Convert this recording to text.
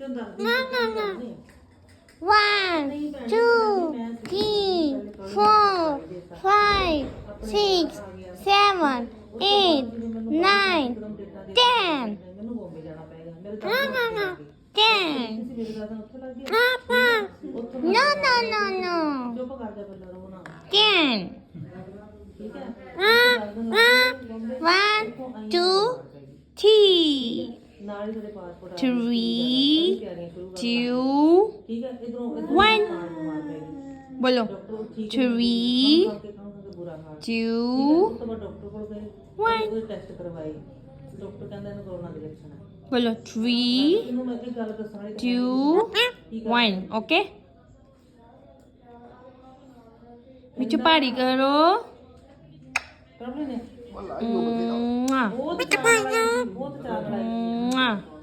1 2 3 4 5 6 7 8 9 10 10 no 10 1 2 3 3 2 1 बोलो 3 2 1 बोलो 3 2 1 okay मिठू पारी करो ਬਹੁਤ ਚਾਹ ਵਾਲਾ ਸੀ, ਬਹੁਤ ਚਾਹ ਵਾਲਾ ਸੀ।